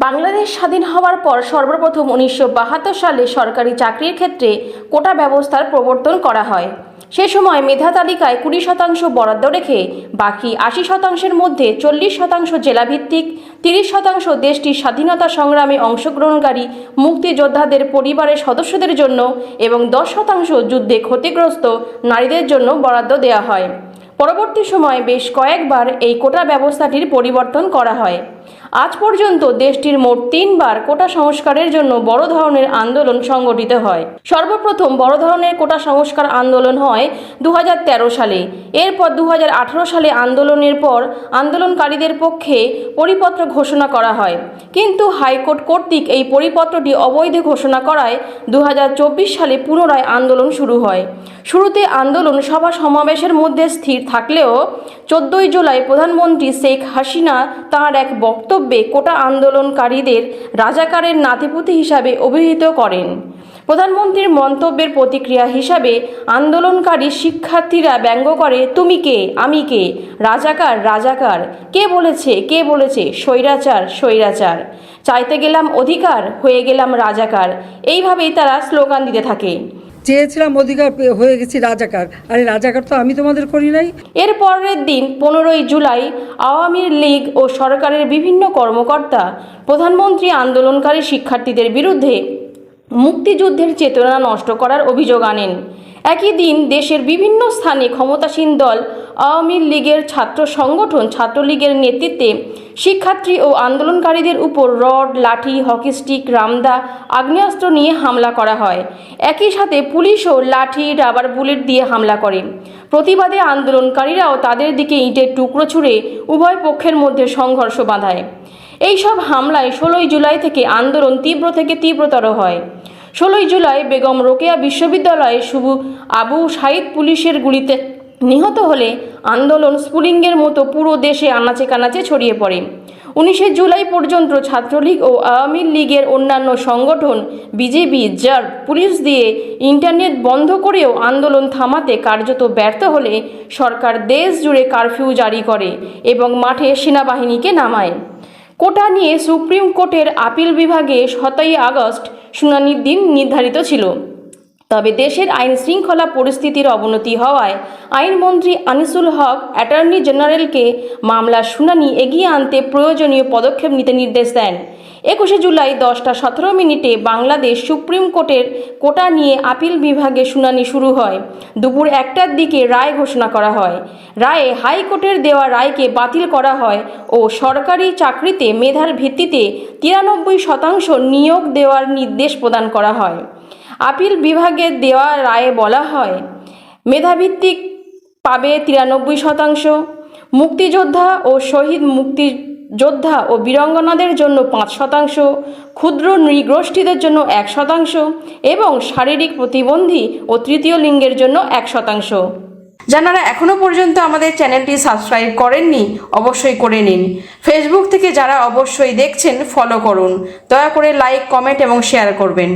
বাংলাদেশ স্বাধীন হওয়ার পর সর্বপ্রথম 1972 সালে সরকারি চাকরির ক্ষেত্রে কোটা ব্যবস্থার প্রবর্তন করা হয়। সে সময় মেধা তালিকায় 20% বরাদ্দ রেখে বাকি 80%-এর মধ্যে 40% জেলাভিত্তিক, 30% দেশটির স্বাধীনতা সংগ্রামে অংশগ্রহণকারী মুক্তিযোদ্ধাদের পরিবারের সদস্যদের জন্য এবং 10% যুদ্ধে ক্ষতিগ্রস্ত নারীদের জন্য বরাদ্দ দেওয়া হয়। পরবর্তী সময়ে বেশ কয়েকবার এই কোটা ব্যবস্থাটির পরিবর্তন করা হয়। আজ পর্যন্ত দেশটির মোট 3 বার কোটা সংস্কারের জন্য বড় ধরনের আন্দোলন সংগঠিত হয়। সর্বপ্রথম বড় ধরনের কোটা সংস্কার আন্দোলন হয় 2013 সালে। এরপর 2018 সালে আন্দোলনের পর আন্দোলনকারীদের পক্ষে পরিপত্র ঘোষণা করা হয়, কিন্তু হাইকোর্ট কর্তৃক এই পরিপত্রটি অবৈধ ঘোষণা করায় 2024 সালে পুনরায় আন্দোলন শুরু হয়। শুরুতে আন্দোলন সভা সমাবেশের মধ্যে স্থির থাকলেও 14 জুলাই প্রধানমন্ত্রী শেখ হাসিনা তাঁর এক বক্তব্যে কোটা আন্দোলনকারীদের রাজাকারের নাতিপুতি হিসাবে অভিহিত করেন। প্রধানমন্ত্রীর মন্তব্যের প্রতিক্রিয়া হিসাবে আন্দোলনকারী শিক্ষার্থীরা ব্যঙ্গ করে, তুমি কে, আমি কে, রাজাকার রাজাকার, কে বলেছে স্বৈরাচার স্বৈরাচার, চাইতে গেলাম অধিকার, হয়ে গেলাম রাজাকার। এইভাবেই তারা স্লোগান দিতে থাকে। চেয়েছিলাম অধিকার, হয়ে গেছি রাজাকার। আরে রাজাকার তো আমি তোমাদের করি নাই। এর পরের দিন 15 জুলাই আওয়ামী লীগ ও সরকারের বিভিন্ন কর্মকর্তা প্রধানমন্ত্রী আন্দোলনকারী শিক্ষার্থীদের বিরুদ্ধে মুক্তিযুদ্ধের চেতনা নষ্ট করার অভিযোগ আনেন। একই দিন দেশের বিভিন্ন স্থানে ক্ষমতাসীন দল আওয়ামী লীগের ছাত্র সংগঠন ছাত্রলীগের নেতৃত্বে শিক্ষার্থী ও আন্দোলনকারীদের উপর রড, লাঠি, হকি স্টিক, রামদা, আগ্নেয়াস্ত্র নিয়ে হামলা করা হয়। একই সাথে পুলিশও লাঠি, রাবার বুলেট দিয়ে হামলা করে। প্রতিবাদে আন্দোলনকারীরাও তাদের দিকে ইটের টুকরো ছুঁড়ে উভয় পক্ষের মধ্যে সংঘর্ষ বাধায়। এইসব হামলায় 16 জুলাই থেকে আন্দোলন তীব্র থেকে তীব্রতর হয়। 16 জুলাই বেগম রোকেয়া বিশ্ববিদ্যালয়ে আবু সাইদ পুলিশের গুলিতে নিহত হলে আন্দোলন স্ফুলিঙ্গের মতো পুরো দেশে আনাচে কানাচে ছড়িয়ে পড়ে। 19 জুলাই পর্যন্ত ছাত্রলীগ ও আওয়ামী লীগের অন্যান্য সংগঠন বিজেপি, র্যাব পুলিশ দিয়ে ইন্টারনেট বন্ধ করেও আন্দোলন থামাতে কার্যত ব্যর্থ হলে সরকার দেশ জুড়ে কারফিউ জারি করে এবং মাঠে সেনাবাহিনীকে নামায়। কোটা নিয়ে সুপ্রিম কোর্টের আপিল বিভাগে 17 আগস্ট শুনানির দিন নির্ধারিত ছিল। তবে দেশের আইন শৃঙ্খলা পরিস্থিতির অবনতি হওয়ায় আইনমন্ত্রী আনিসুল হক অ্যাটর্নি জেনারেলকে মামলার শুনানি এগিয়ে আনতে প্রয়োজনীয় পদক্ষেপ নিতে নির্দেশ দেন। 21 জুলাই 10:17 বাংলাদেশ সুপ্রিম কোর্টের কোটা নিয়ে আপিল বিভাগে শুনানি শুরু হয়। দুপুর 1টার দিকে রায় ঘোষণা করা হয়। রায়ে হাইকোর্টের দেওয়া রায়কে বাতিল করা হয় ও সরকারি চাকরিতে মেধার ভিত্তিতে 93% নিয়োগ দেওয়ার নির্দেশ প্রদান করা হয়। আপিল বিভাগের দেওয়া রায়ে বলা হয়, মেধাভিত্তিক পাবে 93%, মুক্তিযোদ্ধা ও শহীদ মুক্তিযোদ্ধা ও বীরাঙ্গনাদের জন্য 5%, ক্ষুদ্র নৃগোষ্ঠীদের জন্য 1% এবং শারীরিক প্রতিবন্ধী ও তৃতীয় লিঙ্গের জন্য 1%। যারা এখনো পর্যন্ত আমাদের চ্যানেলটি সাবস্ক্রাইব করেননি অবশ্যই করে নিন। ফেসবুক থেকে যারা অবশ্যই দেখছেন ফলো করুন। দয়া করে লাইক, কমেন্ট এবং শেয়ার করবেন।